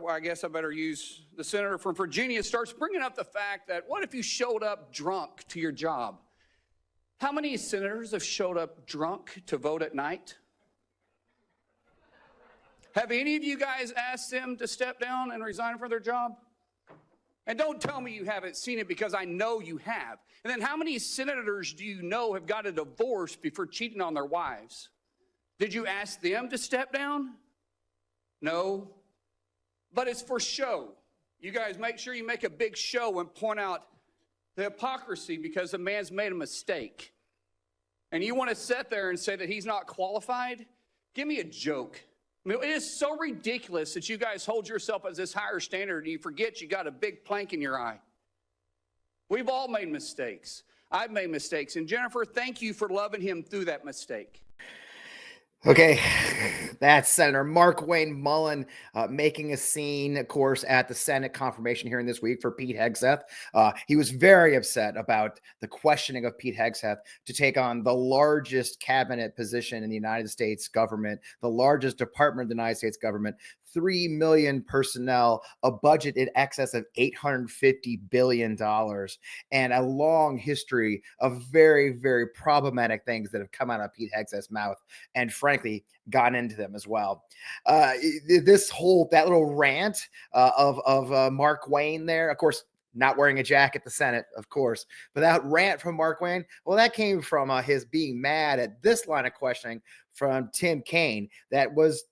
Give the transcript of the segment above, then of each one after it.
well, I guess I better use the senator from Virginia, starts bringing up the fact that what if you showed up drunk to your job? How many senators have showed up drunk to vote at night? Have any of you guys asked them to step down and resign from their job? And don't tell me you haven't seen it, because I know you have. And then how many senators do you know have got a divorce before cheating on their wives? Did you ask them to step down? No. But it's for show. You guys make sure you make a big show and point out the hypocrisy because the man's made a mistake. And you want to sit there and say that he's not qualified? Give me a joke. I mean, it is so ridiculous that you guys hold yourself as this higher standard and you forget you got a big plank in your eye. We've all made mistakes. I've made mistakes. And Jennifer, thank you for loving him through that mistake. Okay, that's Senator Markwayne Mullin making a scene, of course, at the Senate confirmation hearing this week for Pete Hegseth. He was very upset about the questioning of Pete Hegseth to take on the largest cabinet position in the United States government, the largest department of the United States government, 3 million personnel, a budget in excess of $850 billion, and a long history of very, very problematic things that have come out of Pete Hegseth's mouth, and frankly, gotten into them as well. That little rant of Markwayne there, of course, not wearing a jacket, the Senate, of course, but that rant from Markwayne, well, that came from his being mad at this line of questioning from Tim Kaine that was,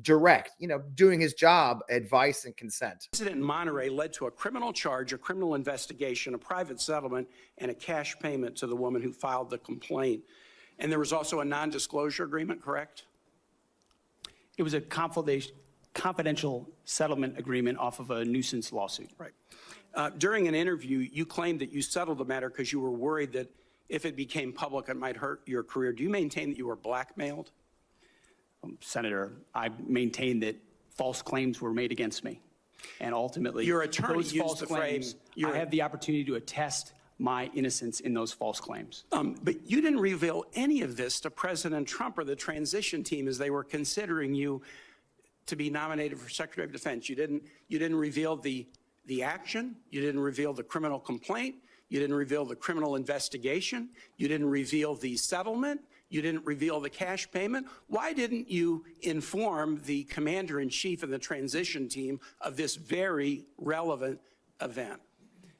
direct, doing his job, advice and consent. The incident in Monterey led to a criminal charge, a criminal investigation, a private settlement, and a cash payment to the woman who filed the complaint. And there was also a non-disclosure agreement, correct? It was a confidential settlement agreement off of a nuisance lawsuit. Right. During an interview, you claimed that you settled the matter because you were worried that if it became public, it might hurt your career. Do you maintain that you were blackmailed? Senator, I maintain that false claims were made against me. And ultimately, your attorney those used false the claims, phrase, I have the opportunity to attest my innocence in those false claims. But you didn't reveal any of this to President Trump or the transition team as they were considering you to be nominated for Secretary of Defense. You didn't reveal the action. You didn't reveal the criminal complaint. You didn't reveal the criminal investigation. You didn't reveal the settlement. You didn't reveal the cash payment. Why didn't you inform the commander-in-chief and the transition team of this very relevant event?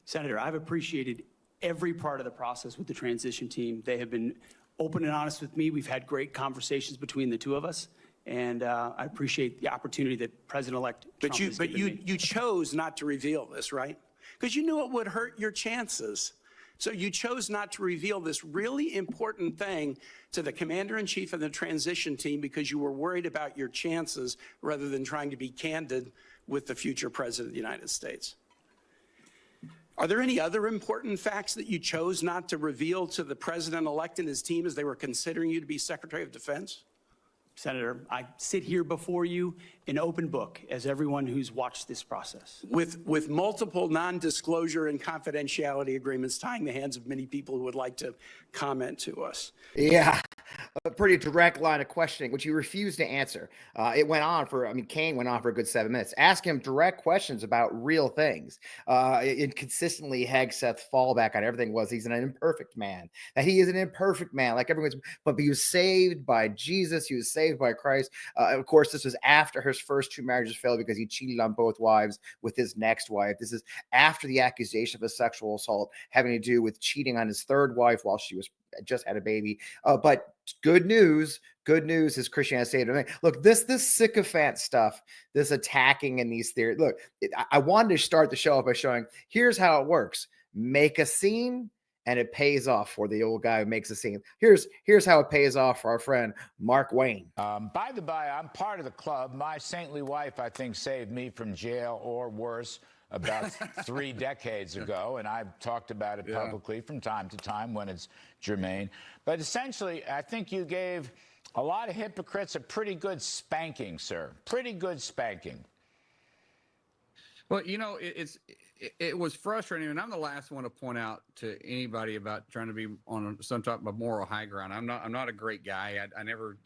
Senator, I've appreciated every part of the process with the transition team. They have been open and honest with me. We've had great conversations between the two of us, and I appreciate the opportunity that President-elect Trump has given me. You chose not to reveal this, right? Because you knew it would hurt your chances. So you chose not to reveal this really important thing to the commander-in-chief and the transition team because you were worried about your chances rather than trying to be candid with the future president of the United States. Are there any other important facts that you chose not to reveal to the president-elect and his team as they were considering you to be Secretary of Defense? Senator, I sit here before you an open book, as everyone who's watched this process. With multiple non-disclosure and confidentiality agreements tying the hands of many people who would like to comment to us. Yeah, a pretty direct line of questioning, which you refused to answer. It went on for, Kaine went on for a good 7 minutes. Ask him direct questions about real things. Consistently, Hegseth's fallback on everything was he's an imperfect man, that he is an imperfect man, like everyone's, but he was saved by Jesus. He was saved by Christ. Of course, this was after his first 2 marriages failed because he cheated on both wives with his next wife. This is after the accusation of a sexual assault having to do with cheating on his 3rd wife while she was just had a baby. But good news is Christianity saved him. Look, this sycophant stuff, this attacking and these theories. Look, I wanted to start the show by showing here's how it works. Make a scene, and it pays off for the old guy who makes a scene. Here's how it pays off for our friend Markwayne. By the by, I'm part of the club. My saintly wife, I think, saved me from jail or worse about 3 decades ago, and I've talked about it publicly from time to time when it's germane. But essentially, I think you gave a lot of hypocrites a pretty good spanking, sir. Pretty good spanking. Well, it was frustrating, and I'm the last one to point out to anybody about trying to be on some type of moral high ground. I'm not a great guy. I never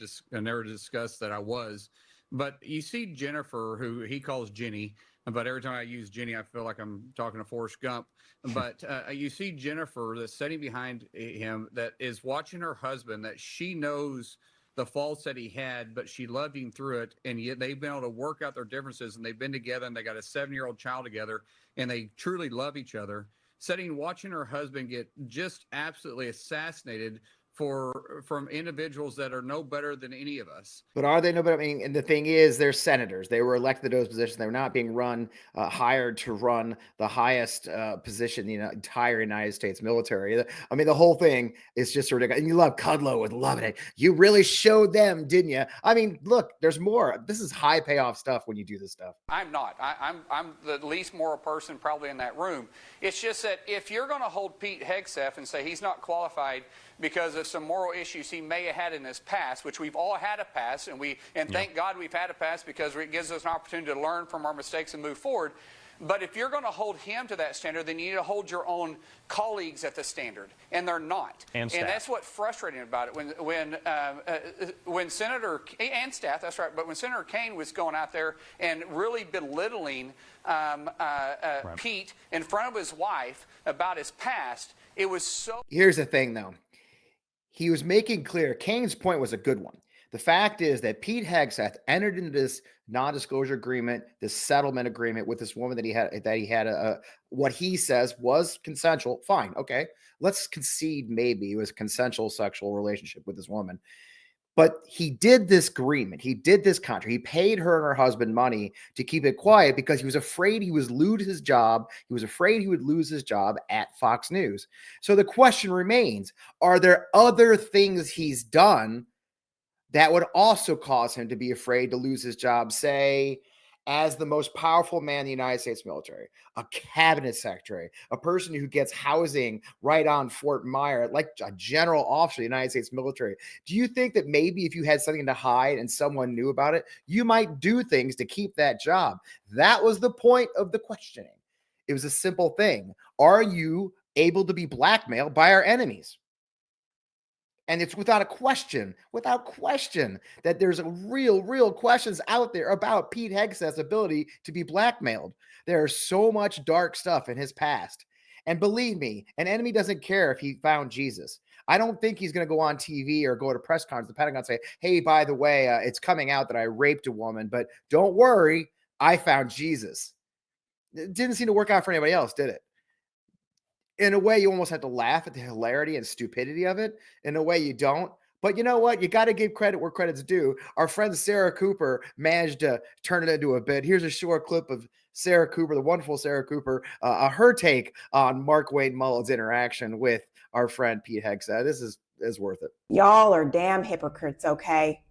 discussed that I was. But you see Jennifer, who he calls Jenny, but every time I use Jenny, I feel like I'm talking to Forrest Gump. But you see Jennifer that's sitting behind him that is watching her husband, that she knows the faults that he had, but she loved him through it. And yet they've been able to work out their differences, and they've been together, and they got a 7-year-old child together, and they truly love each other. Sitting, watching her husband get just absolutely assassinated from individuals that are no better than any of us. But are they no better? I mean, and the thing is, they're senators. They were elected to those positions. They're not being hired to run the highest position in the entire United States military. I mean, the whole thing is just ridiculous. And you love Kudlow with loving it. You really showed them, didn't you? I mean, look, there's more. This is high payoff stuff when you do this stuff. I'm not. I'm the least moral person probably in that room. It's just that if you're going to hold Pete Hegseth and say he's not qualified because of some moral issues he may have had in his past, which we've all had a past, and thank God we've had a past, because it gives us an opportunity to learn from our mistakes and move forward. But if you're going to hold him to that standard, then you need to hold your own colleagues at the standard, and they're not. And that's what's frustrating about it. When Senator and staff, that's right, but when Senator Kaine was going out there and really belittling Pete in front of his wife about his past, it was so. Here's the thing, though. He was making clear, Kaine's point was a good one. The fact is that Pete Hegseth entered into this non-disclosure agreement, this settlement agreement with this woman that he had what he says was consensual. Fine. Okay. Let's concede maybe it was a consensual sexual relationship with this woman. But he did this agreement. He did this contract. He paid her and her husband money to keep it quiet because he was afraid he would lose his job. He was afraid he would lose his job at Fox News. So the question remains, are there other things he's done that would also cause him to be afraid to lose his job, say, as the most powerful man in the United States military, a cabinet secretary, a person who gets housing right on Fort Myer, like a general officer of the United States military? Do you think that maybe if you had something to hide and someone knew about it, you might do things to keep that job? That was the point of the questioning. It was a simple thing. Are you able to be blackmailed by our enemies? And it's without question, that there's a real questions out there about Pete Hegseth's ability to be blackmailed. There's so much dark stuff in his past. And believe me, an enemy doesn't care if he found Jesus. I don't think he's going to go on TV or go to press conference, the Pentagon, and say, hey, by the way, it's coming out that I raped a woman, but don't worry, I found Jesus. It didn't seem to work out for anybody else, did it? In a way, you almost have to laugh at the hilarity and stupidity of it. In a way, you don't. But you know what? You got to give credit where credit's due. Our friend Sarah Cooper managed to turn it into a bit. Here's a short clip of Sarah Cooper, the wonderful Sarah Cooper, her take on Markwayne Mullin's interaction with our friend Pete Hegseth. This is worth it. Y'all are damn hypocrites, okay?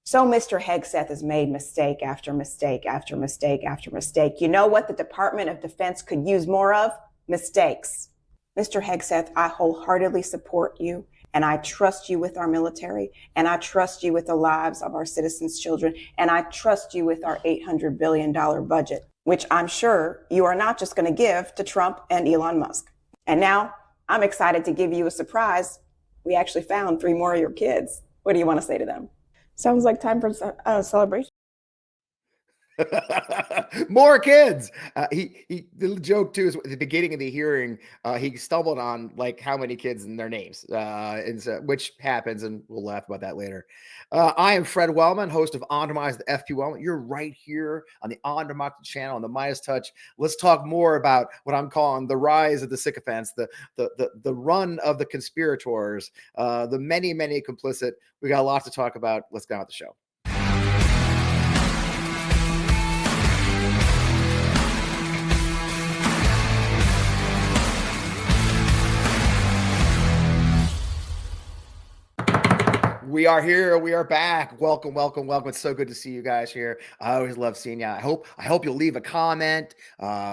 So Mr. Hegseth has made mistake after mistake after mistake after mistake. You know what the Department of Defense could use more of? Mistakes. Mr. Hegseth, I wholeheartedly support you, and I trust you with our military, and I trust you with the lives of our citizens' children, and I trust you with our $800 billion budget, which I'm sure you are not just going to give to Trump and Elon Musk. And now I'm excited to give you a surprise. We actually found 3 more of your kids. What do you want to say to them? Sounds like time for a celebration. More kids. The joke too is at the beginning of the hearing, he stumbled on like how many kids and their names, and so, which happens, and we'll laugh about that later. I am Fred Wellman, host of On Democracy, the FPWellman. You're right here on the On Democracy channel on the MeidasTouch. Let's talk more about what I'm calling the rise of the sycophants, the run of the conspirators, the many complicit. We got a lot to talk about. Let's get on with the show. We are here. We are back. Welcome. It's so good to see you guys here. I always love seeing you. I hope you'll leave a comment,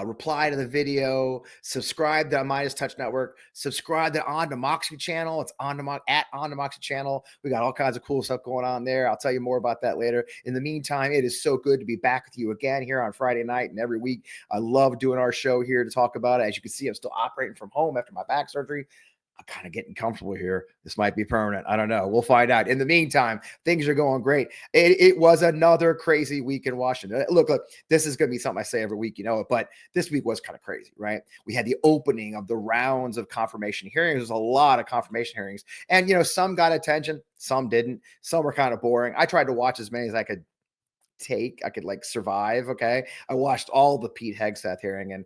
reply to the video, subscribe to the MeidasTouch Network, subscribe to the On Democracy channel. It's at On Democracy channel. We got all kinds of cool stuff going on there. I'll tell you more about that later. In the meantime, it is so good to be back with you again here on Friday night and every week. I love doing our show here to talk about it. As you can see, I'm still operating from home after my back surgery. I'm kind of getting comfortable here. This might be permanent. I don't know. We'll find out. In the meantime, things are going great. It was another crazy week in Washington. Look, this is going to be something I say every week, you know, but this week was kind of crazy, right? We had the opening of the rounds of confirmation hearings. There's a lot of confirmation hearings. And, you know, some got attention, some didn't. Some were kind of boring. I tried to watch as many as I could like survive. Okay. I watched all the Pete Hegseth hearing, and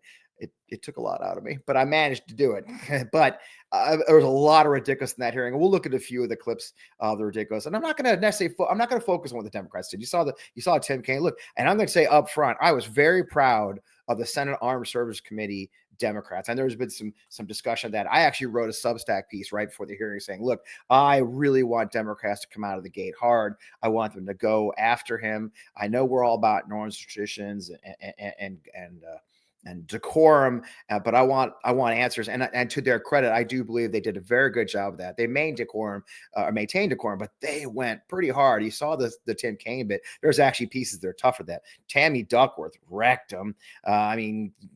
it took a lot out of me, but I managed to do it. But there was a lot of ridiculous in that hearing. And we'll look at a few of the clips of the ridiculous. And I'm not going to necessarily, I'm not going to focus on what the Democrats did. You saw Tim Kaine. Look, and I'm going to say up front, I was very proud of the Senate Armed Services Committee Democrats. And there's been some discussion of that. I actually wrote a Substack piece right before the hearing saying, look, I really want Democrats to come out of the gate hard. I want them to go after him. I know we're all about norms, traditions, and decorum, but I want answers. And to their credit, I do believe they did a very good job of that. They maintained decorum, but they went pretty hard. You saw the Tim Kaine bit. There's actually pieces that are tougher than that. Tammy Duckworth wrecked him.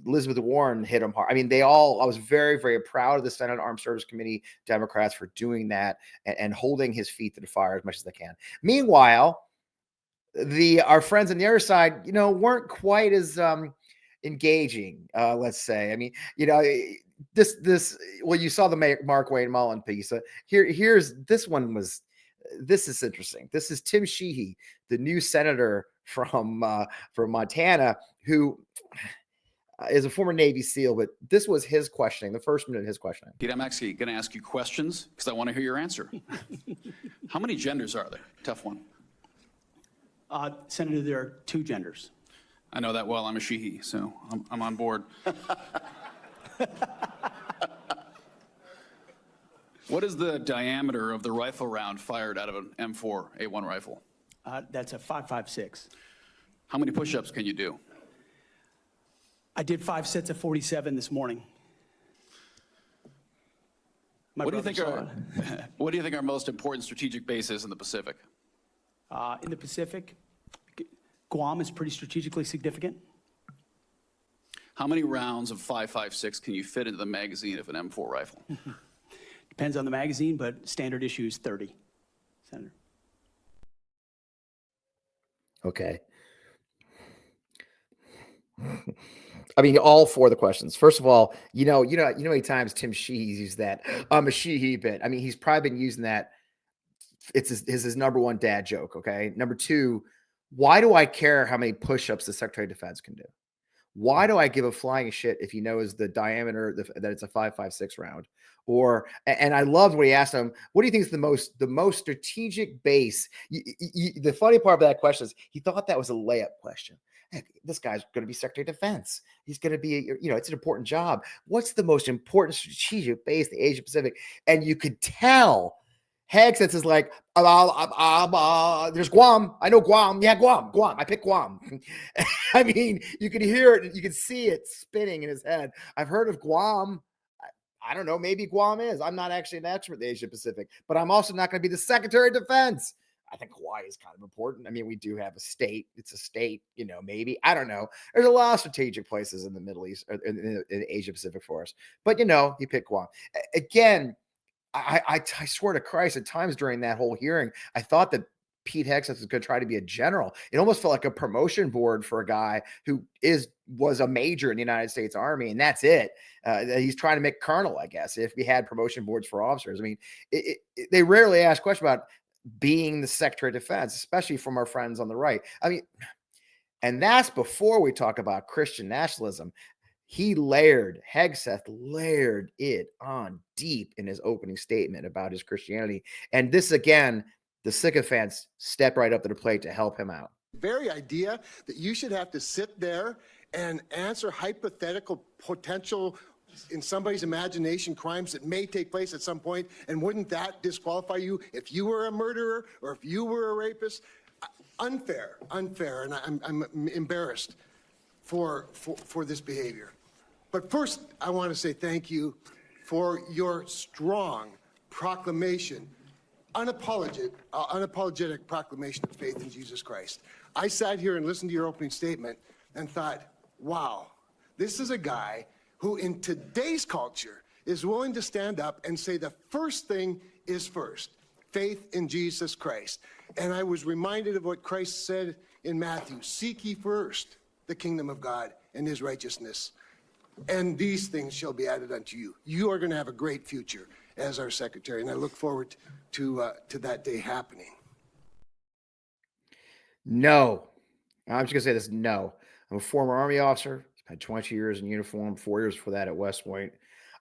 Elizabeth Warren hit him hard. I was very, very proud of the Senate Armed Services Committee Democrats for doing that and holding his feet to the fire as much as they can. Meanwhile, our friends on the other side, you know, weren't quite as engaging, let's say. I mean, you know, well, you saw the Markwayne Mullin piece. This is interesting. This is Tim Sheehy, the new senator from Montana, who is a former Navy SEAL, but this was his questioning, the first minute of his questioning. Pete, I'm actually going to ask you questions because I want to hear your answer. How many genders are there? Tough one. Senator, there are 2 genders. I know that well. I'm a Sheehy, so I'm on board. What is the diameter of the rifle round fired out of an M4A1 rifle? That's a 5.56. How many push-ups can you do? I did 5 sets of 47 this morning. What do you think are most important strategic bases in the Pacific? In the Pacific, Guam is pretty strategically significant. How many rounds of 5.56 can you fit into the magazine of an M4 rifle? Depends on the magazine, but standard issue is 30, Senator. Okay. I mean, all 4 of the questions. First of all, you know how many times Tim Sheehy's used that I'm a Sheehy bit. I mean, he's probably been using that. It's his number 1 dad joke. Okay. Number 2, why do I care how many push-ups the Secretary of Defense can do? Why do I give a flying shit if he knows the diameter that it's a 5.56 round? And I loved what he asked him. What do you think is the most strategic base? The funny part of that question is he thought that was a layup question. Heck, this guy's going to be Secretary of Defense. He's going to be, it's an important job. What's the most important strategic base in the Asia Pacific? And you could tell Hegseth is like, there's Guam. I know Guam. Yeah, Guam. I picked Guam. I mean, you could hear it. You could see it spinning in his head. I've heard of Guam. I don't know. Maybe Guam is. I'm not actually an expert in the Asia Pacific, but I'm also not going to be the Secretary of Defense. I think Hawaii is kind of important. I mean, we do have a state. It's a state, maybe. I don't know. There's a lot of strategic places in the Middle East, in Asia Pacific for us. But, he picked Guam. Again, I swear to Christ, at times during that whole hearing, I thought that Pete Hegseth was going to try to be a general. It almost felt like a promotion board for a guy who was a major in the United States Army, and that's it. He's trying to make colonel, I guess, if we had promotion boards for officers. I mean, they rarely ask questions about being the Secretary of Defense, especially from our friends on the right. I mean, and that's before we talk about Christian nationalism. Hegseth layered it on deep in his opening statement about his Christianity. And this, again, the sycophants step right up to the plate to help him out. Very idea that you should have to sit there and answer hypothetical potential in somebody's imagination crimes that may take place at some point, and wouldn't that disqualify you if you were a murderer or if you were a rapist? Unfair, and I'm embarrassed for this behavior. But first, I want to say thank you for your strong proclamation, unapologetic proclamation of faith in Jesus Christ. I sat here and listened to your opening statement and thought, wow, this is a guy who in today's culture is willing to stand up and say the first thing is first, faith in Jesus Christ. And I was reminded of what Christ said in Matthew, seek ye first the kingdom of God and his righteousness, and these things shall be added unto you. You are going to have a great future as our secretary, and I look forward to that day happening. No. I'm just going to say this. No. I'm a former Army officer. Spent 20 years in uniform, 4 years for that at West Point.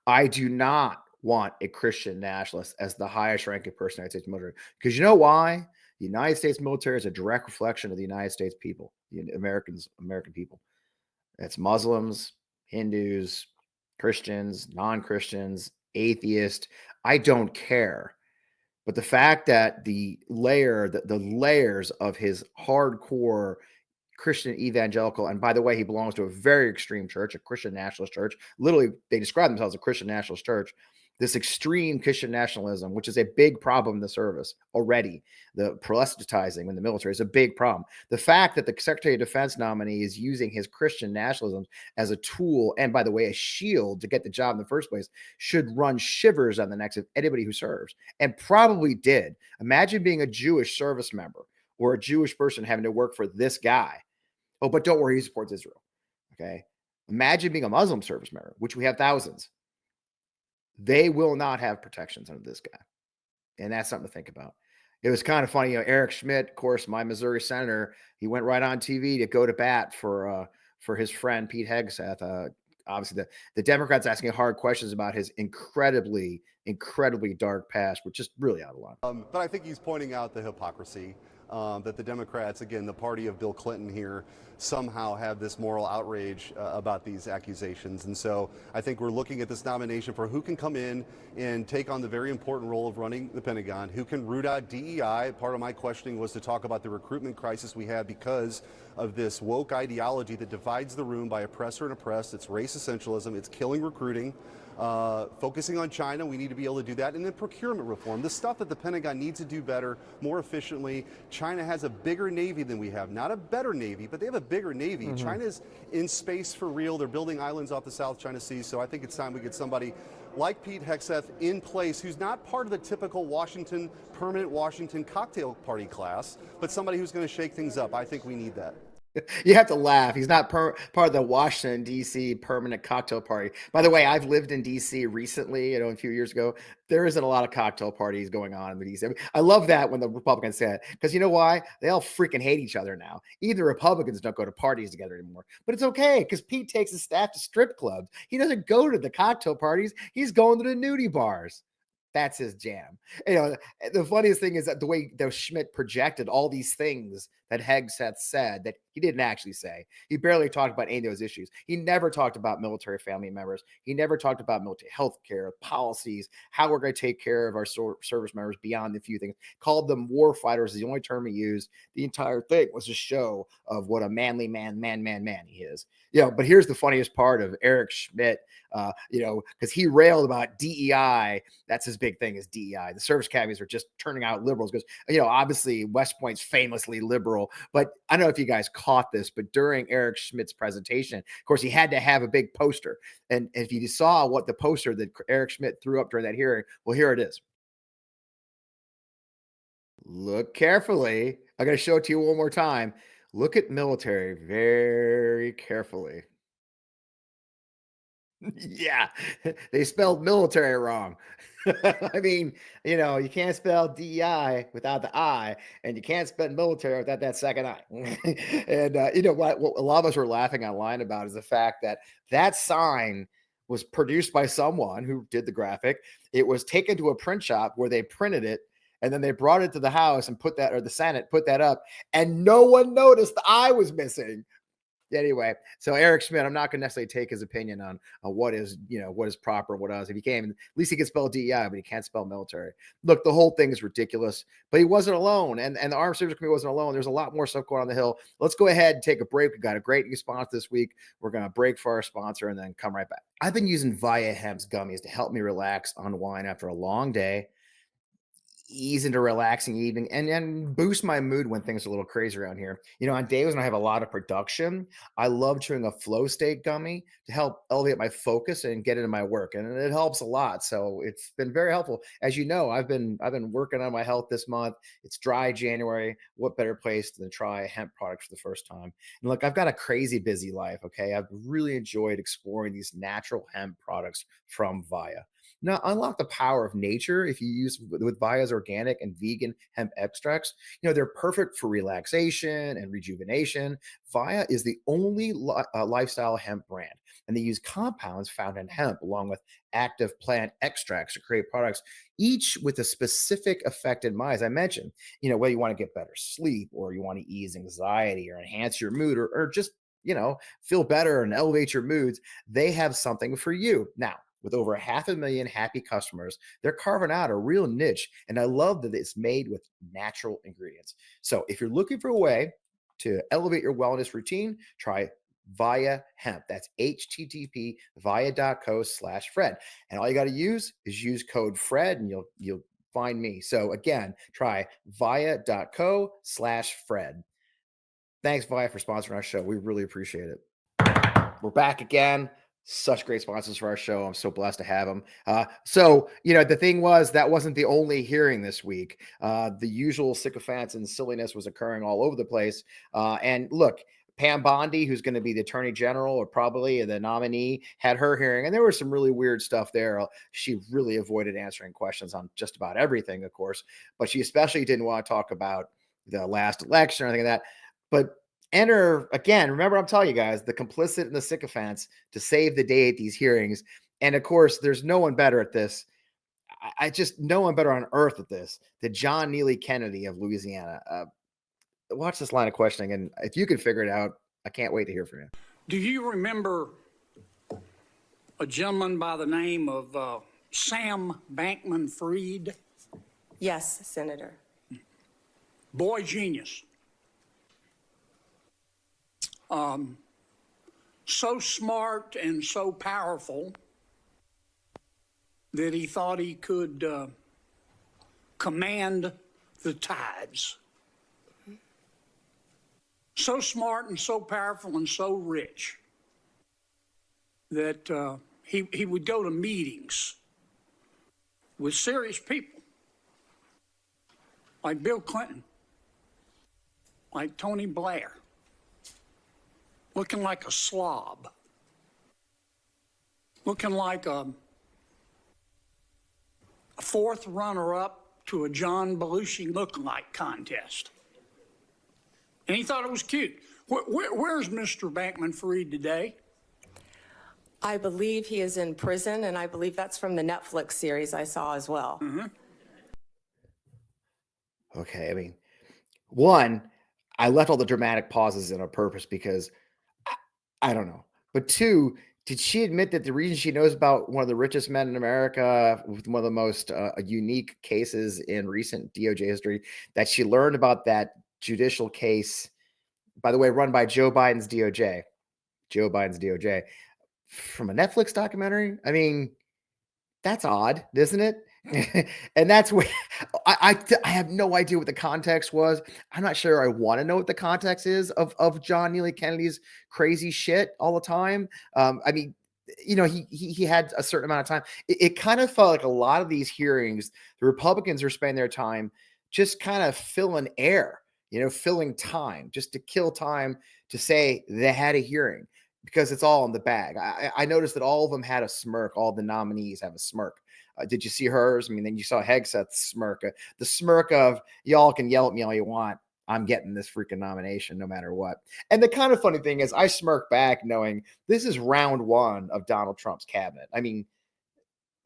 I do not want a Christian nationalist as the highest ranking person in the United States military. Because you know why? The United States military is a direct reflection of the United States people, the American people. It's Muslims, Hindus, Christians, non-Christians, atheists. I don't care. But the fact that the layers of his hardcore Christian evangelical, and by the way, he belongs to a very extreme church, a Christian nationalist church. Literally, they describe themselves as a Christian nationalist church. This extreme Christian nationalism, which is a big problem in the service already, the proselytizing in the military is a big problem. The fact that the Secretary of Defense nominee is using his Christian nationalism as a tool, and by the way, a shield to get the job in the first place, should run shivers on the necks of anybody who serves, and probably did. Imagine being a Jewish service member or a Jewish person having to work for this guy. Oh, but don't worry, he supports Israel. Okay. Imagine being a Muslim service member, which we have thousands. They will not have protections under this guy. And that's something to think about. It was kind of funny. Eric Schmidt, of course, my Missouri senator, he went right on TV to go to bat for his friend, Pete Hegseth. Obviously, the Democrats asking hard questions about his incredibly dark past, which is really out of line. But I think he's pointing out the hypocrisy that the Democrats, again, the party of Bill Clinton here, somehow have this moral outrage about these accusations. And so I think we're looking at this nomination for who can come in and take on the very important role of running the Pentagon, who can root out DEI. Part of my questioning was to talk about the recruitment crisis we have because of this woke ideology that divides the room by oppressor and oppressed. It's race essentialism. It's killing recruiting. Focusing on China, we need to be able to do that. And then procurement reform, the stuff that the Pentagon needs to do better, more efficiently. China has a bigger Navy than we have. Not a better Navy, but they have a bigger Navy. Mm-hmm. China's in space for real. They're building islands off the South China Sea. So I think it's time we get somebody like Pete Hegseth in place who's not part of the typical permanent Washington cocktail party class, but somebody who's going to shake things up. I think we need that. You have to laugh. He's not part of the Washington, D.C. permanent cocktail party. By the way, I've lived in D.C. recently, a few years ago. There isn't a lot of cocktail parties going on in the D.C. I love that when the Republicans say it, because you know why? They all freaking hate each other now. Even the Republicans don't go to parties together anymore. But it's okay, because Pete takes his staff to strip clubs. He doesn't go to the cocktail parties. He's going to the nudie bars. That's his jam. The funniest thing is that the way that Schmidt projected all these things that Hegseth said that he didn't actually say. He barely talked about any of those issues. He never talked about military family members. He never talked about military health care, policies, how we're going to take care of our service members beyond the few things. Called them war fighters is the only term he used. The entire thing was a show of what a manly man he is. But here's the funniest part of Eric Schmidt, because he railed about DEI. That's his big thing is DEI. The service academies are just turning out liberals because, obviously West Point's famously liberal. But I don't know if you guys caught this, but during Eric Schmidt's presentation, of course, he had to have a big poster. And if you saw what the poster that Eric Schmidt threw up during that hearing, well, here it is. Look carefully. I'm going to show it to you one more time. Look at military very carefully. Yeah, they spelled military wrong. I mean, you can't spell DEI without the I, and you can't spell military without that second I. And what a lot of us were laughing online about is the fact that that sign was produced by someone who did the graphic. It was taken to a print shop where they printed it, and then they brought it to the House and the Senate put that up, and no one noticed the I was missing. Anyway, so Eric Schmidt, I'm not going to necessarily take his opinion on what is proper, what else. If he can, at least he can spell DEI, but he can't spell military. Look, the whole thing is ridiculous, but he wasn't alone. And the Armed Services Committee wasn't alone. There's a lot more stuff going on the Hill. Let's go ahead and take a break. We've got a great new sponsor this week. We're going to break for our sponsor and then come right back. I've been using Via Hemp's gummies to help me relax, unwind after a long day. ease into relaxing evening and boost my mood when things are a little crazy around here. You know, on days when I have a lot of production, I love chewing a flow state gummy to help elevate my focus and get into my work. And it helps a lot. So it's been very helpful. As you know, I've been working on my health this month. It's dry January. What better place than to try a hemp product for the first time? And look, I've got a crazy busy life. Okay. I've really enjoyed exploring these natural hemp products from Via. Now, unlock the power of nature if you use with Via's organic and vegan hemp extracts. You know, they're perfect for relaxation and rejuvenation. Via is the only lifestyle hemp brand, and they use compounds found in hemp along with active plant extracts to create products, each with a specific effect in mind. As I mentioned, you know, whether you want to get better sleep or you want to ease anxiety or enhance your mood or just, you know, feel better and elevate your moods, they have something for you. Now, with over 500,000 happy customers, they're carving out a real niche. And I love that it's made with natural ingredients. So if you're looking for a way to elevate your wellness routine, try Via Hemp. That's HTTP via.co/Fred. And all you got to use is use code Fred and you'll find me. So again, try via.co/Fred. Thanks, Via, for sponsoring our show. We really appreciate it. We're back again. Such great sponsors for our show. I'm so blessed to have them. So, you know, the thing was that wasn't the only hearing this week. The usual sycophants and silliness was occurring all over the place. And look, Pam Bondi, who's going to be the attorney general or probably the nominee, had her hearing, and there was some really weird stuff there. She really avoided answering questions on just about everything, of course, but she especially didn't want to talk about the last election or anything like that. But enter again, remember, I'm telling you guys, the complicit and the sycophants to save the day at these hearings. And of course, there's no one better at this. I just no one better on earth at this than John Neely Kennedy of Louisiana. Watch this line of questioning, and if you can figure it out, I can't wait to hear from you. Do you remember a gentleman by the name of Sam Bankman-Fried? Yes, Senator. Boy genius. So smart and so powerful that he thought he could command the tides. So smart and so powerful and so rich that he would go to meetings with serious people like Bill Clinton, like Tony Blair, looking like a slob, looking like a fourth runner-up to a John Belushi lookalike contest. And he thought it was cute. Where's Mr. Bankman-Fried today? I believe he is in prison, and I believe that's from the Netflix series I saw as well. Mm-hmm. Okay, I mean, one, I left all the dramatic pauses in on purpose because I don't know. But two, did she admit that the reason she knows about one of the richest men in America with one of the most unique cases in recent DOJ history, that she learned about that judicial case, by the way, run by Joe Biden's DOJ, from a Netflix documentary? I mean, that's odd, isn't it? And that's where I have no idea what the context was. I'm not sure I want to know what the context is of John Neely Kennedy's crazy shit all the time. I mean, you know, he had a certain amount of time. It kind of felt like a lot of these hearings, the Republicans are spending their time just kind of filling air, you know, filling time, just to kill time to say they had a hearing because it's all in the bag. I noticed that all of them had a smirk. All the nominees have a smirk. Did you see hers? I mean, then you saw Hegseth's smirk, the smirk of y'all can yell at me all you want. I'm getting this freaking nomination no matter what. And the kind of funny thing is I smirk back knowing this is round one of Donald Trump's cabinet. I mean,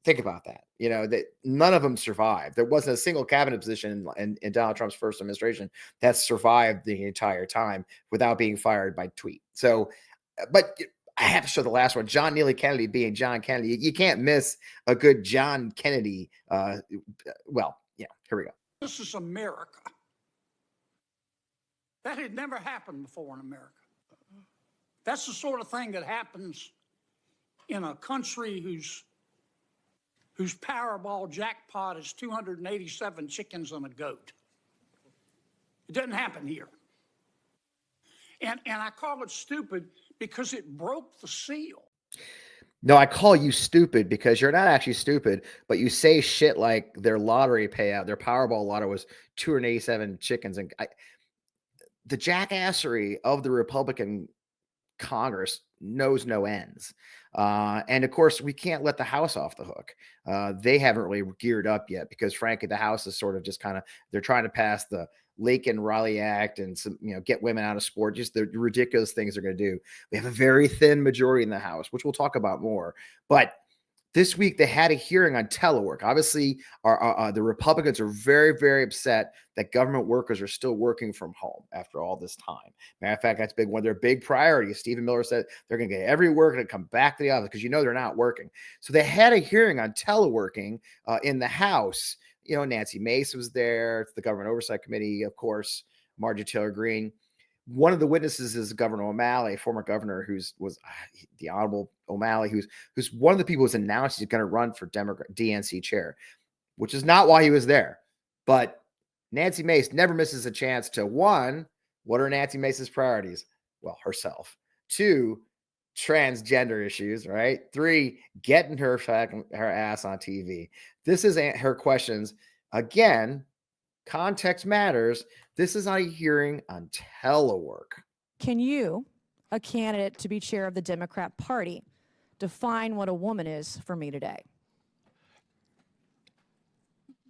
think about that. You know, that none of them survived. There wasn't a single cabinet position in Donald Trump's first administration that survived the entire time without being fired by tweet. So, but I have to show the last one. John Neely Kennedy being John Kennedy. You can't miss a good John Kennedy. Well, yeah, here we go. This is America. That had never happened before in America. That's the sort of thing that happens in a country whose whose Powerball jackpot is 287 chickens and a goat. It doesn't happen here. And I call it stupid because it broke the seal. No, I call you stupid because you're not actually stupid, but you say shit like their lottery payout, their Powerball lottery was 287 chickens. And the jackassery of the Republican Congress knows no ends. And of course, we can't let the House off the hook. They haven't really geared up yet because, frankly, the House is sort of just kind of, they're trying to pass the Laken-Riley Act and some, get women out of sport, just the ridiculous things they're going to do. We have a very thin majority in the House, which we'll talk about more. But this week, they had a hearing on telework. Obviously, the Republicans are very, very upset that government workers are still working from home after all this time. Matter of fact, that's one of their big priorities. Stephen Miller said they're going to get every worker to come back to the office because they're not working. So they had a hearing on teleworking in the House. Nancy Mace was there. The Government Oversight Committee, of course, Marjorie Taylor Greene. One of the witnesses is Governor O'Malley, former governor, was the Honorable O'Malley, who's one of the people who's announced he's going to run for DNC chair, which is not why he was there. But Nancy Mace never misses a chance to, one, what are Nancy Mace's priorities? Well, herself. Two, transgender issues, right? Three, getting her ass on TV. This is her questions. Again, context matters. This is a hearing on telework. Can you, a candidate to be chair of the Democrat Party, define what a woman is for me today?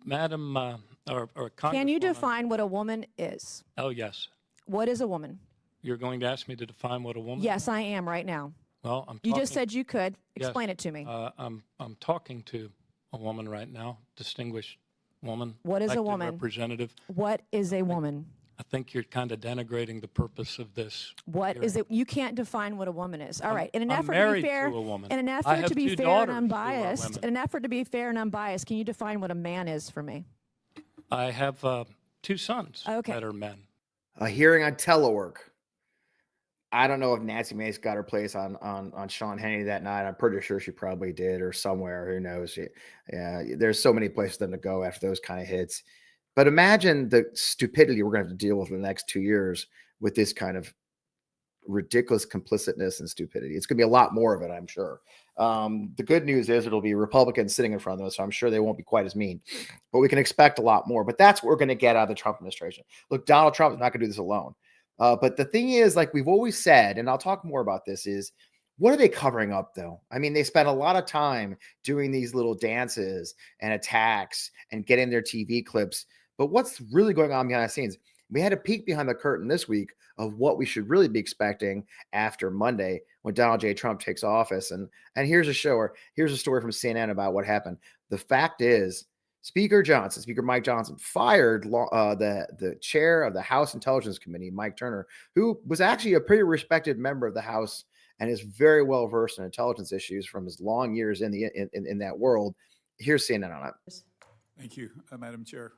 Madam, or Can you Congresswoman- define what a woman is? Oh, yes. What is a woman? You're going to ask me to define what a woman is? Yes, I am right now. Well, I'm You talking, just said you could. Yes. Explain it to me. I'm talking to a woman right now, distinguished woman. What is a elected woman? Representative. What is a woman? I think you're kind of denigrating the purpose of this. What is it? You can't define what a woman is. All right. In an I'm effort to be married fair, to a woman. in an I effort have to be two fair and daughters who are unbiased, women. in an effort to be fair and unbiased, can you define what a man is for me? I have 2 sons Okay. that are men. A hearing on telework. I don't know if Nancy Mace got her place on Sean Hannity that night. I'm pretty sure she probably did, or somewhere. Who knows? Yeah, there's so many places for them to go after those kind of hits. But imagine the stupidity we're going to have to deal with in the next 2 years with this kind of ridiculous complicitness and stupidity. It's going to be a lot more of it, I'm sure. The good news is it'll be Republicans sitting in front of us, so I'm sure they won't be quite as mean. But we can expect a lot more. But that's what we're going to get out of the Trump administration. Look, Donald Trump is not going to do this alone. But the thing is, like we've always said, and I'll talk more about this, is what are they covering up, though? I mean, they spent a lot of time doing these little dances and attacks and getting their TV clips. But what's really going on behind the scenes? We had a peek behind the curtain this week of what we should really be expecting after Monday when Donald J. Trump takes office. And here's a here's a story from CNN about what happened. The fact is, Speaker Mike Johnson, fired the chair of the House Intelligence Committee, Mike Turner, who was actually a pretty respected member of the House and is very well versed in intelligence issues from his long years in that world. Here's CNN on it. Thank you, Madam Chair.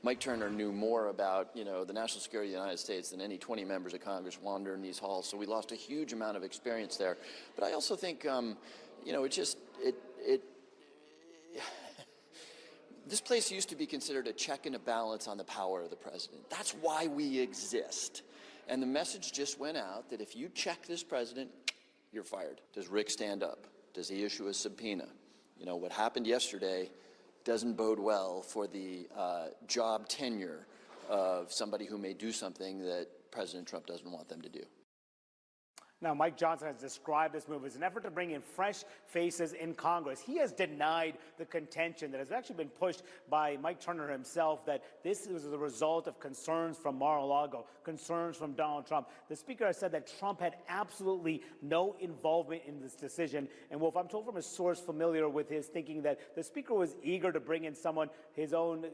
Mike Turner knew more about, the national security of the United States than any 20 members of Congress wandering these halls. So we lost a huge amount of experience there. But I also think, this place used to be considered a check and a balance on the power of the president. That's why we exist. And the message just went out that if you check this president, you're fired. Does Rick stand up? Does he issue a subpoena? What happened yesterday doesn't bode well for the job tenure of somebody who may do something that President Trump doesn't want them to do. Now, Mike Johnson has described this move as an effort to bring in fresh faces in Congress. He has denied the contention that has actually been pushed by Mike Turner himself that this was the result of concerns from Mar-a-Lago, concerns from Donald Trump. The speaker has said that Trump had absolutely no involvement in this decision. And Wolf, I'm told from a source familiar with his thinking that the speaker was eager to bring in his own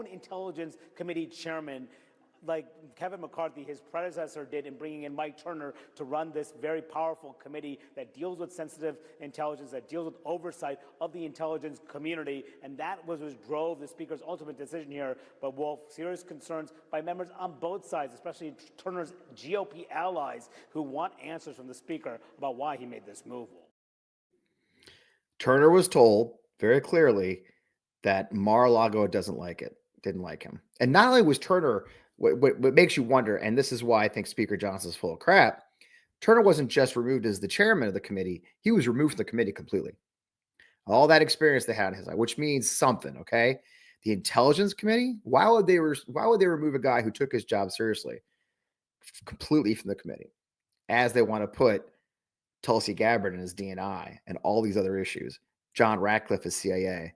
Intelligence Committee chairman, like Kevin McCarthy, his predecessor, did in bringing in Mike Turner to run this very powerful committee that deals with sensitive intelligence, that deals with oversight of the intelligence community. And that was what drove the speaker's ultimate decision here. But Wolf, serious concerns by members on both sides, especially Turner's GOP allies, who want answers from the speaker about why he made this move. Turner was told very clearly that Mar-a-Lago didn't like him. And not only was Turner, what makes you wonder, and this is why I think Speaker Johnson's full of crap, Turner wasn't just removed as the chairman of the committee, he was removed from the committee completely. All that experience they had in his life, which means something, okay? The Intelligence Committee, why would they remove a guy who took his job seriously completely from the committee, as they want to put Tulsi Gabbard and his DNI and all these other issues, John Ratcliffe is CIA.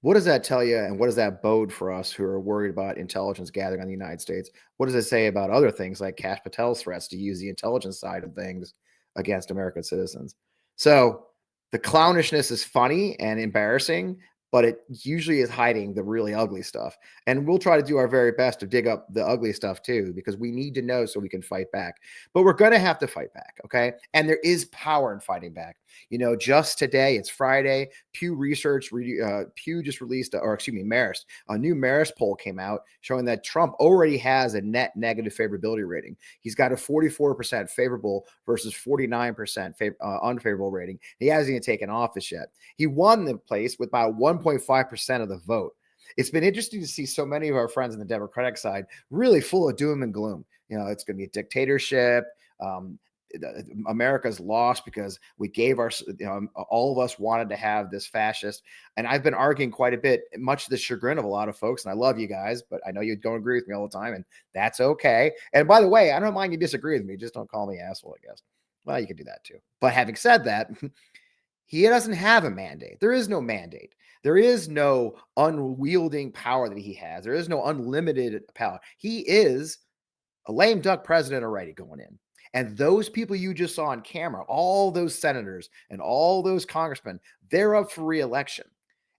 What does that tell you, and what does that bode for us who are worried about intelligence gathering on the United States? What does it say about other things like Kash Patel's threats to use the intelligence side of things against American citizens? So the clownishness is funny and embarrassing, but it usually is hiding the really ugly stuff. And we'll try to do our very best to dig up the ugly stuff too, because we need to know so we can fight back. But we're going to have to fight back, okay? And there is power in fighting back. You know, just today, it's Friday, Pew just released, Marist, a new Marist poll came out showing that Trump already has a net negative favorability rating. He's got a 44% favorable versus 49% unfavorable rating. He hasn't even taken office yet. He won the place with about 1.5% of the vote. It's been interesting to see so many of our friends on the Democratic side really full of doom and gloom. You know, it's going to be a dictatorship. America's lost because we gave all of us wanted to have this fascist. And I've been arguing quite a bit, much to the chagrin of a lot of folks. And I love you guys, but I know you don't agree with me all the time, and that's okay. And by the way, I don't mind you disagree with me. Just don't call me asshole, I guess. Well, you can do that too. But having said that, he doesn't have a mandate. There is no mandate. There is no unwielding power that he has. There is no unlimited power. He is a lame duck president already going in. And those people you just saw on camera, all those senators and all those congressmen, they're up for re-election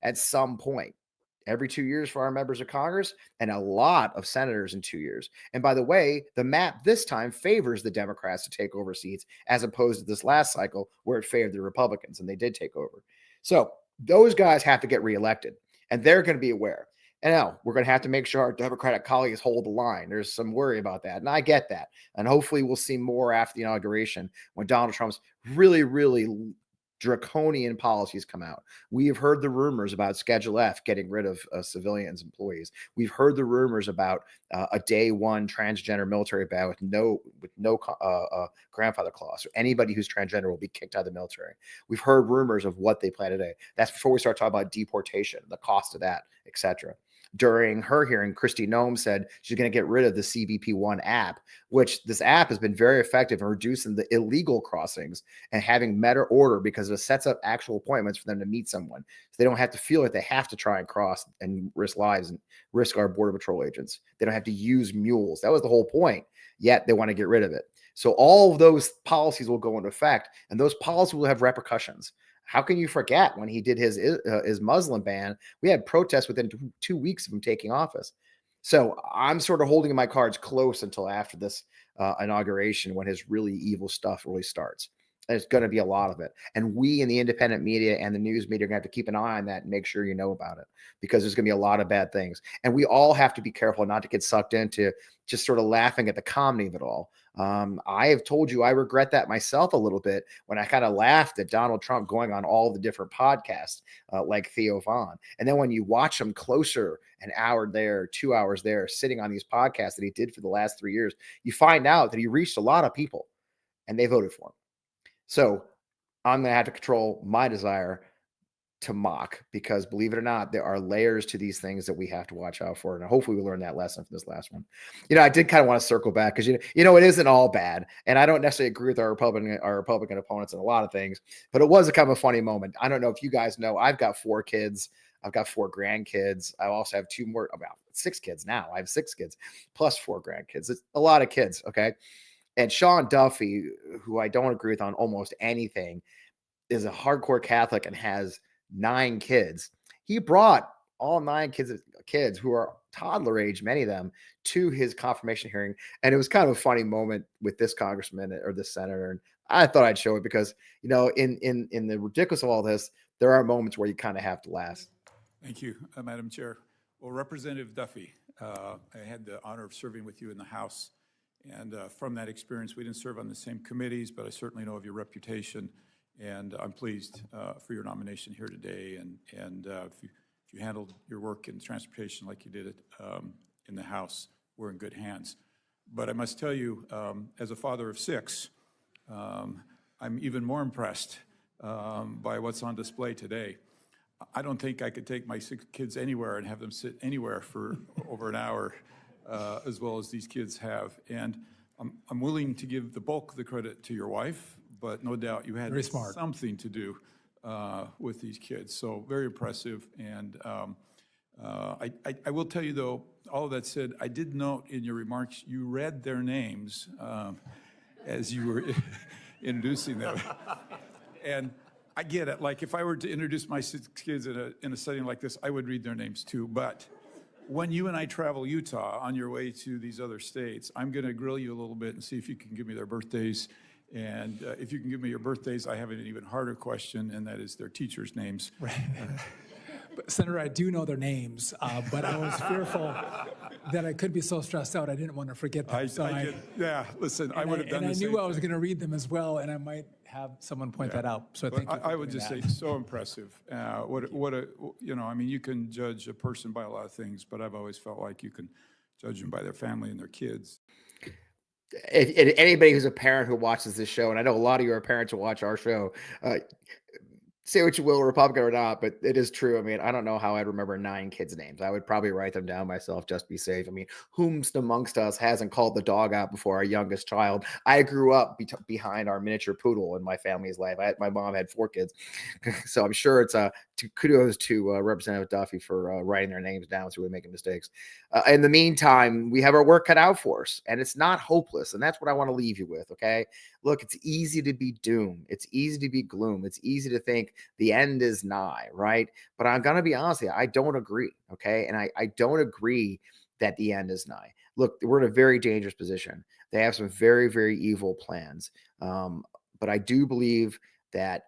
at some point. Every 2 years for our members of Congress, and a lot of senators in 2 years. And by the way, the map this time favors the Democrats to take over seats, as opposed to this last cycle where it favored the Republicans, and they did take over. So those guys have to get reelected, and they're going to be aware. And now we're going to have to make sure our Democratic colleagues hold the line. There's some worry about that, and I get that. And hopefully we'll see more after the inauguration when Donald Trump's really, really draconian policies come out. We have heard the rumors about Schedule F getting rid of civilians, employees. We've heard the rumors about a day one transgender military ban with no grandfather clause. So anybody who's transgender will be kicked out of the military. We've heard rumors of what they plan today. That's before we start talking about deportation, the cost of that, etc. During her hearing, Kristi Noem said she's going to get rid of the CBP1 app, which this app has been very effective in reducing the illegal crossings and having better order because it sets up actual appointments for them to meet someone. So they don't have to feel like they have to try and cross and risk lives and risk our Border Patrol agents. They don't have to use mules. That was the whole point, yet they want to get rid of it. So all of those policies will go into effect, and those policies will have repercussions. How can you forget when he did his Muslim ban? We had protests within 2 weeks of him taking office. So I'm sort of holding my cards close until after this inauguration, when his really evil stuff really starts. There's going to be a lot of it. And we in the independent media and the news media are going to have to keep an eye on that and make sure you know about it, because there's going to be a lot of bad things. And we all have to be careful not to get sucked into just sort of laughing at the comedy of it all. I have told you I regret that myself a little bit when I kind of laughed at Donald Trump going on all the different podcasts like Theo Vaughn. And then when you watch him closer, an hour there, 2 hours there, sitting on these podcasts that he did for the last 3 years, you find out that he reached a lot of people and they voted for him. So I'm going to have to control my desire to mock, because believe it or not, there are layers to these things that we have to watch out for. And hopefully we learn that lesson from this last one. You know, I did kind of want to circle back because, you know, it isn't all bad. And I don't necessarily agree with our Republican opponents in a lot of things, but it was a kind of a funny moment. I don't know if you guys know, I've got 4 kids. I've got 4 grandkids. I also have 2 more, about 6 kids now. I have 6 kids plus 4 grandkids. It's a lot of kids. Okay. And Sean Duffy, who I don't agree with on almost anything, is a hardcore Catholic and has 9 kids. He brought all 9 kids who are toddler age, many of them, to his confirmation hearing. And it was kind of a funny moment with this congressman or this senator. And I thought I'd show it because, you know, in the ridiculous of all this, there are moments where you kind of have to laugh. Thank you, Madam Chair. Well, Representative Duffy, I had the honor of serving with you in the House. And from that experience, we didn't serve on the same committees, but I certainly know of your reputation And I'm pleased for your nomination here today. And if you handled your work in transportation like you did it in the House, we're in good hands. But I must tell you, as a father of 6, I'm even more impressed by what's on display today. I don't think I could take my 6 kids anywhere and have them sit anywhere for over an hour, as well as these kids have. And I'm willing to give the bulk of the credit to your wife, but no doubt you had something to do with these kids. So very impressive. And I will tell you, though, all of that said, I did note in your remarks you read their names as you were introducing them. And I get it. Like, if I were to introduce my 6 kids in a setting like this, I would read their names too. But when you and I travel Utah on your way to these other states, I'm going to grill you a little bit and see if you can give me their birthdays. And if you can give me your birthdays, I have an even harder question, and that is their teachers' names. Right. But Senator, I do know their names, but I was fearful that I could be so stressed out I didn't want to forget them. Yeah, listen, I would have done the same. And I knew I was going to read them as well, and I might have someone point that out. So thank you. I would just say, so impressive. I mean, you can judge a person by a lot of things, but I've always felt like you can judge them by their family and their kids. If anybody who's a parent who watches this show, and I know a lot of you are parents who watch our show, say what you will, Republican or not, but it is true. I mean, I don't know how I'd remember 9 kids' names. I would probably write them down myself just to be safe. I mean, whomst amongst us hasn't called the dog out before our youngest child? I grew up behind our miniature poodle in my family's life. My mom had 4 kids. So I'm sure it's kudos to Representative Duffy for writing their names down so we're making mistakes. In the meantime, we have our work cut out for us, and it's not hopeless. And that's what I want to leave you with, okay? Look, it's easy to be doom. It's easy to be gloom. It's easy to think the end is nigh, right? But I'm going to be honest with you, I don't agree, okay? And I don't agree that the end is nigh. Look, we're in a very dangerous position. They have some very, very evil plans. But I do believe that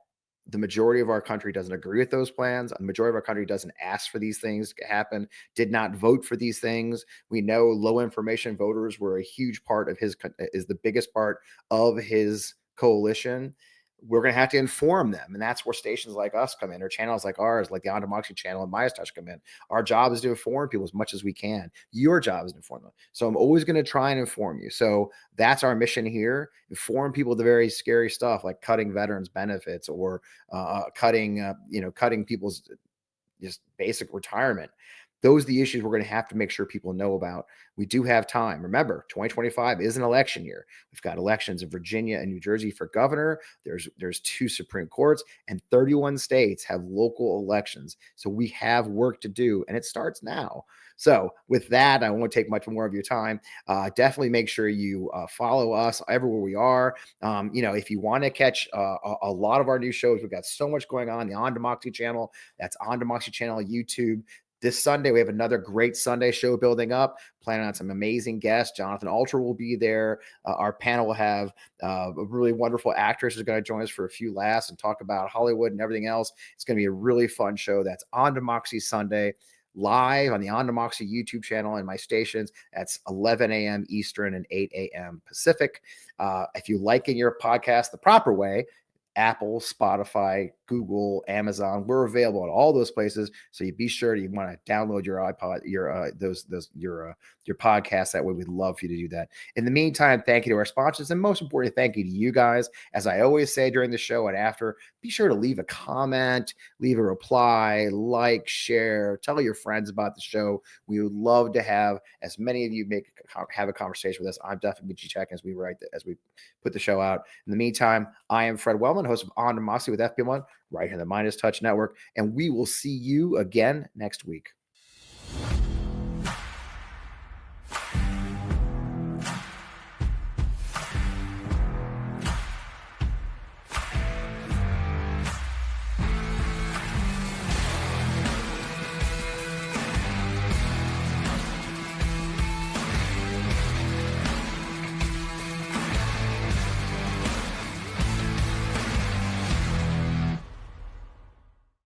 the majority of our country doesn't agree with those plans. The majority of our country doesn't ask for these things to happen, did not vote for these things. We know low information voters were a huge part of is the biggest part of his coalition. We're going to have to inform them. And that's where stations like us come in, or channels like ours, like the On Democracy channel and MeidasTouch come in. Our job is to inform people as much as we can. Your job is to inform them. So I'm always going to try and inform you. So that's our mission here. Inform people of the very scary stuff like cutting veterans benefits or cutting people's just basic retirement. Those are the issues we're going to have to make sure people know about. We do have time. Remember, 2025 is an election year. We've got elections in Virginia and New Jersey for governor. There's 2 Supreme Courts, and 31 states have local elections. So we have work to do, and it starts now. So with that, I won't take much more of your time. Definitely make sure you follow us everywhere we are. If you want to catch a lot of our new shows, we've got so much going on. The On Democracy channel, that's On Democracy channel, YouTube. This Sunday, we have another great Sunday show building up, planning on some amazing guests. Jonathan Alter will be there. Our panel will have a really wonderful actress who's going to join us for a few laughs and talk about Hollywood and everything else. It's going to be a really fun show. That's On Democracy Sunday, live on the On Democracy YouTube channel and my stations. That's 11 a.m. Eastern and 8 a.m. Pacific. If you like in your podcast the proper way, Apple, Spotify, Google, Amazon, we're available at all those places. So you be sure you want to download your iPod, your podcast. That way, we'd love for you to do that. In the meantime, thank you to our sponsors, and most importantly, thank you to you guys. As I always say during the show and after, be sure to leave a comment, leave a reply, like, share, tell your friends about the show. We would love to have as many of you have a conversation with us. I'm definitely checking as we put the show out. In the meantime, I am FPWellman, host of On Democracy with FPWellman, right here on the MeidasTouch Network, and we will see you again next week.